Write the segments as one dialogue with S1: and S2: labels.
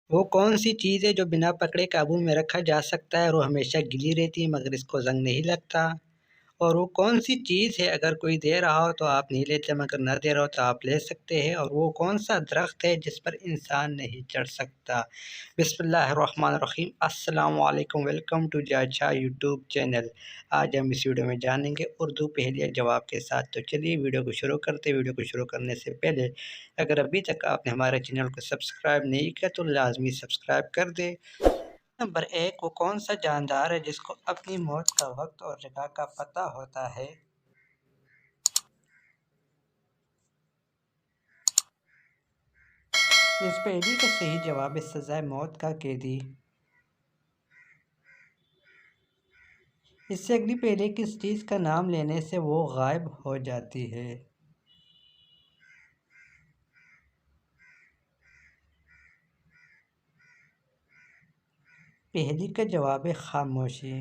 S1: وہ کون سی چیز ہے جو بنا پکڑے قابو میں رکھا جا سکتا ہے اور وہ ہمیشہ گلی رہتی ہے مگر اس کو زنگ نہیں لگتا؟ اور وہ کون سی چیز ہے اگر کوئی دے رہا ہو تو آپ نہیں لیتے مگر نہ دے رہا ہو تو آپ لے سکتے ہیں؟ اور وہ کون سا درخت ہے جس پر انسان نہیں چڑھ سکتا؟ بسم اللہ الرحمن الرحیم۔ السلام علیکم، ویلکم ٹو جاچا یوٹیوب چینل۔ آج ہم اس ویڈیو میں جانیں گے اردو پہلیہ جواب کے ساتھ۔ تو چلیے ویڈیو کو شروع کرتے۔ ویڈیو کو شروع کرنے سے پہلے اگر ابھی تک آپ نے ہمارے چینل کو سبسکرائب نہیں کیا تو لازمی سبسکرائب کر دے۔ نمبر 1، وہ کون سا جاندار ہے جس کو اپنی موت کا وقت اور جگہ کا پتہ ہوتا ہے؟ اس پہلی کا صحیح جواب ہے سزائے موت کا قیدی۔ اس سے اگلی پہلے کس چیز کا نام لینے سے وہ غائب ہو جاتی ہے؟ پہلی کا جواب ہے خاموشی۔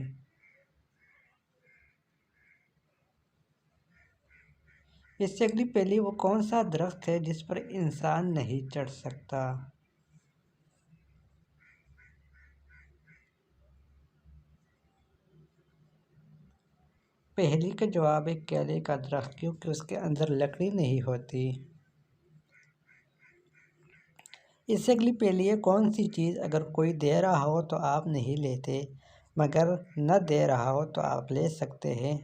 S1: اس سے اگلی پہلی وہ کون سا درخت ہے جس پر انسان نہیں چڑھ سکتا؟ پہلی کا جواب ہے کیلے کا درخت، کیونکہ اس کے اندر لکڑی نہیں ہوتی۔ اس سے اگلی پہلی ہے کون سی چیز اگر کوئی دے رہا ہو تو آپ نہیں لیتے مگر نہ دے رہا ہو تو آپ لے سکتے ہیں؟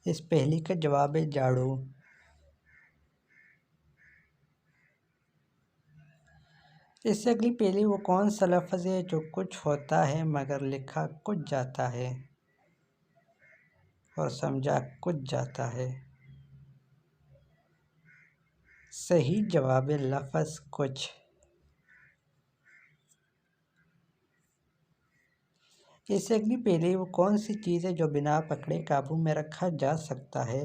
S1: اس پہلی کا جواب ہے جھاڑو۔ اس سے اگلی پہلی وہ کون سا لفظ ہے جو کچھ ہوتا ہے مگر لکھا کچھ جاتا ہے اور سمجھا کچھ جاتا ہے؟ صحیح جواب ہے لفظ کچھ۔ اس سے اگلی پہلی وہ کون سی چیز ہے جو بنا پکڑے قابو میں رکھا جا سکتا ہے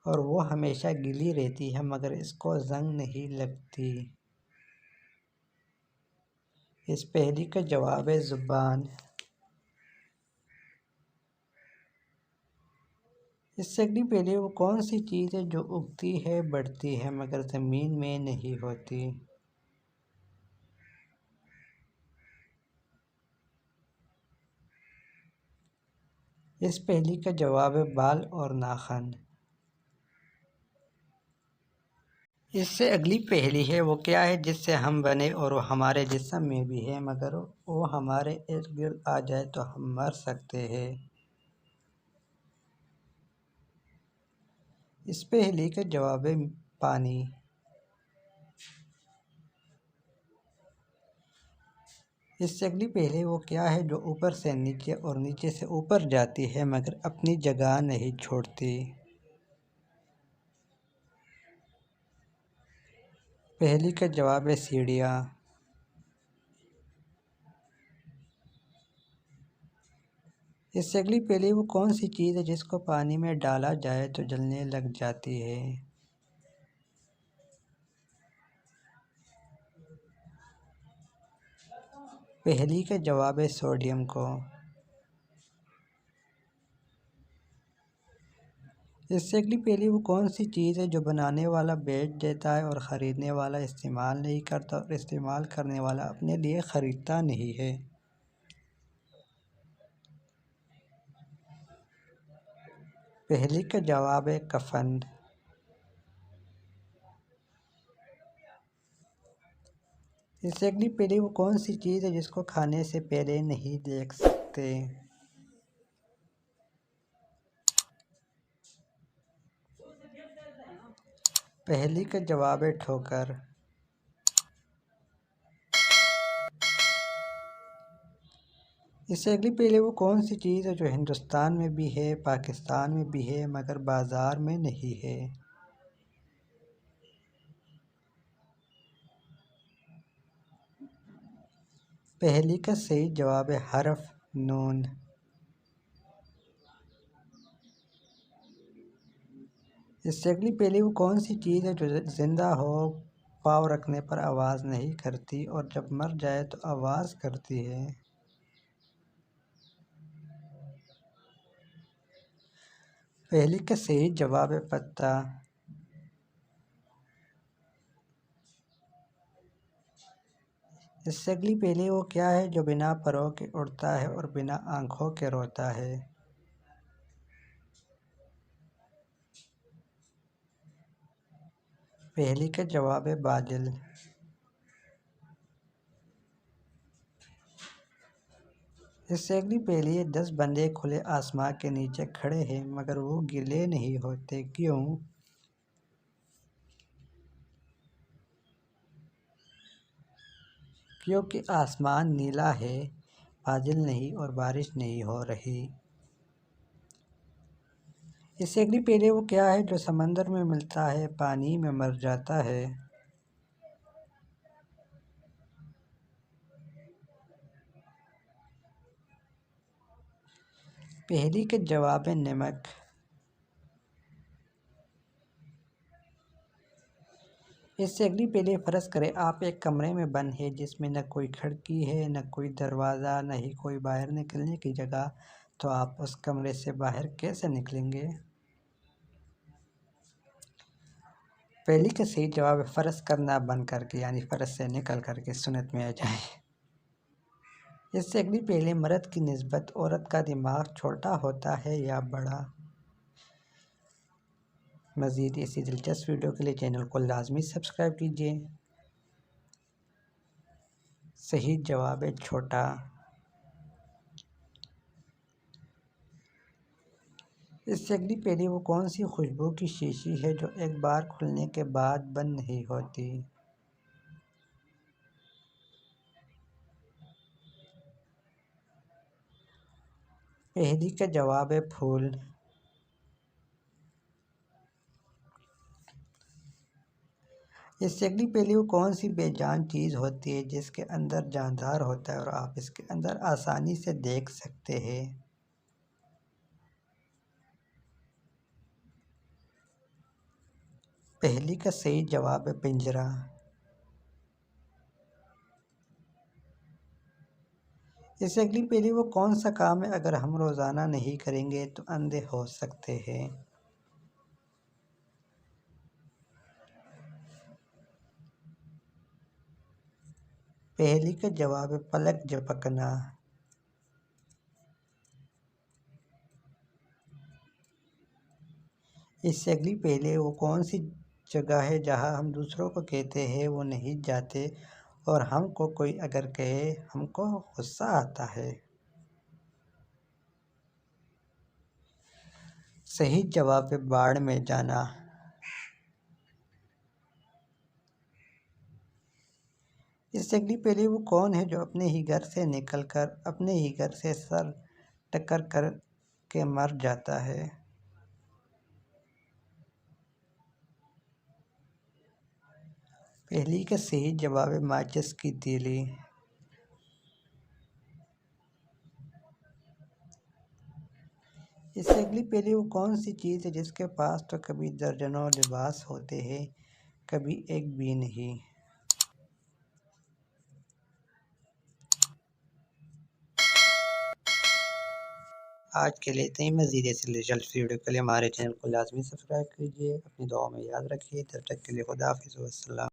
S1: اور وہ ہمیشہ گیلی رہتی ہے مگر اس کو زنگ نہیں لگتی؟ اس پہلی کا جواب ہے زبان۔ اس سے اگلی پہلی وہ کون سی چیز ہے جو اگتی ہے بڑھتی ہے مگر زمین میں نہیں ہوتی؟ اس پہلی کا جواب ہے بال اور ناخن۔ اس سے اگلی پہلی ہے وہ کیا ہے جس سے ہم بنے اور وہ ہمارے جسم میں بھی ہے مگر وہ ہمارے ارد گرد آ جائے تو ہم مر سکتے ہیں؟ اس پہلی کا جواب ہے پانی۔ اس سے اگلی پہلی وہ کیا ہے جو اوپر سے نیچے اور نیچے سے اوپر جاتی ہے مگر اپنی جگہ نہیں چھوڑتی؟ پہلی کا جواب ہے سیڑھیاں۔ اس سے اگلی پہلی وہ کون سی چیز ہے جس کو پانی میں ڈالا جائے تو جلنے لگ جاتی ہے؟ پہلی کا جواب ہے سوڈیم کو۔ اس سے اگلی پہلی وہ کون سی چیز ہے جو بنانے والا بیچ دیتا ہے اور خریدنے والا استعمال نہیں کرتا اور استعمال کرنے والا اپنے لیے خریدتا نہیں ہے؟ پہلی کا جواب ہے کفن۔ اس سے اگلی پہلی وہ کون سی چیز ہے جس کو کھانے سے پہلے نہیں دیکھ سکتے؟ پہلی کا جواب ہے ٹھوکر۔ اس سے اگلی پہلی وہ کون سی چیز ہے جو ہندوستان میں بھی ہے پاکستان میں بھی ہے مگر بازار میں نہیں ہے؟ پہلی کا صحیح جواب ہے حرف نون۔ اس سے اگلی پہلی وہ کون سی چیز ہے جو زندہ ہو پاؤں رکھنے پر آواز نہیں کرتی اور جب مر جائے تو آواز کرتی ہے؟ پہلی کا صحیح جواب ہے پتا۔ اس سے اگلی پہیلی وہ کیا ہے جو بنا پروں کے اڑتا ہے اور بنا آنکھوں کے روتا ہے؟ پہیلی کا جواب ہے بادل۔ اس سے اگلی پہیلی ہے 10 بندے کھلے آسمان کے نیچے کھڑے ہیں مگر وہ گیلے نہیں ہوتے، کیوں؟ کیونکہ آسمان نیلا ہے، بادل نہیں اور بارش نہیں ہو رہی۔ اس سے اگلی پہیلی وہ کیا ہے جو سمندر میں ملتا ہے پانی میں مر جاتا ہے؟ پہیلی کا جواب ہے نمک۔ اس سے اگلی پہیلی فرض کریں آپ ایک کمرے میں بند ہیں جس میں نہ کوئی کھڑکی ہے، نہ کوئی دروازہ، نہ ہی کوئی باہر نکلنے کی جگہ، تو آپ اس کمرے سے باہر کیسے نکلیں گے؟ پہیلی کا صحیح جواب ہے فرض کرنا بند کر کے، یعنی فرض سے نکل کر کے سنت میں آ جائیں۔ اس سے اگلی پہیلی مرد کی نسبت عورت کا دماغ چھوٹا ہوتا ہے یا بڑا؟ مزید ایسی دلچسپ ویڈیو کے لیے چینل کو لازمی سبسکرائب کیجیے۔ صحیح جواب ہے چھوٹا۔ اس سے اگلی پہیلی وہ کون سی خوشبو کی شیشی ہے جو ایک بار کھلنے کے بعد بند نہیں ہوتی؟ پہیلی کا جواب ہے پھول۔ اس سے اگلی پہیلی وہ کون سی بے جان چیز ہوتی ہے جس کے اندر جاندار ہوتا ہے اور آپ اس کے اندر آسانی سے دیکھ سکتے ہیں؟ پہیلی کا صحیح جواب ہے پنجرہ۔ اس سے اگلی پہیلی وہ کون سا کام ہے اگر ہم روزانہ نہیں کریں گے تو اندھے ہو سکتے ہیں؟ پہیلی کا جواب ہے پلک جھپکنا۔ اس سے اگلی پہیلی وہ کون سی جگہ ہے جہاں ہم دوسروں کو کہتے ہیں وہ نہیں جاتے اور ہم کو کوئی اگر کہے ہم کو غصہ آتا ہے؟ صحیح جواب ہے باڑ میں جانا۔ اس سے اگلی پہیلی وہ کون ہے جو اپنے ہی گھر سے نکل کر اپنے ہی گھر سے سر ٹکر کر کے مر جاتا ہے؟ پہیلی کا صحیح جواب ہے ماچس کی تیلی۔ اس سے اگلی پہیلی وہ کون سی چیز ہے جس کے پاس تو کبھی درجنوں لباس ہوتے ہیں کبھی ایک بھی نہیں؟ آج کے لیے اتنی مزید ایسی دلچسپ ویڈیو کے لیے ہمارے چینل کو لازمی سبسکرائب کیجیے۔ اپنی دعاؤں میں یاد رکھیے۔ تب تک کے لیے خدا حافظ و السلام۔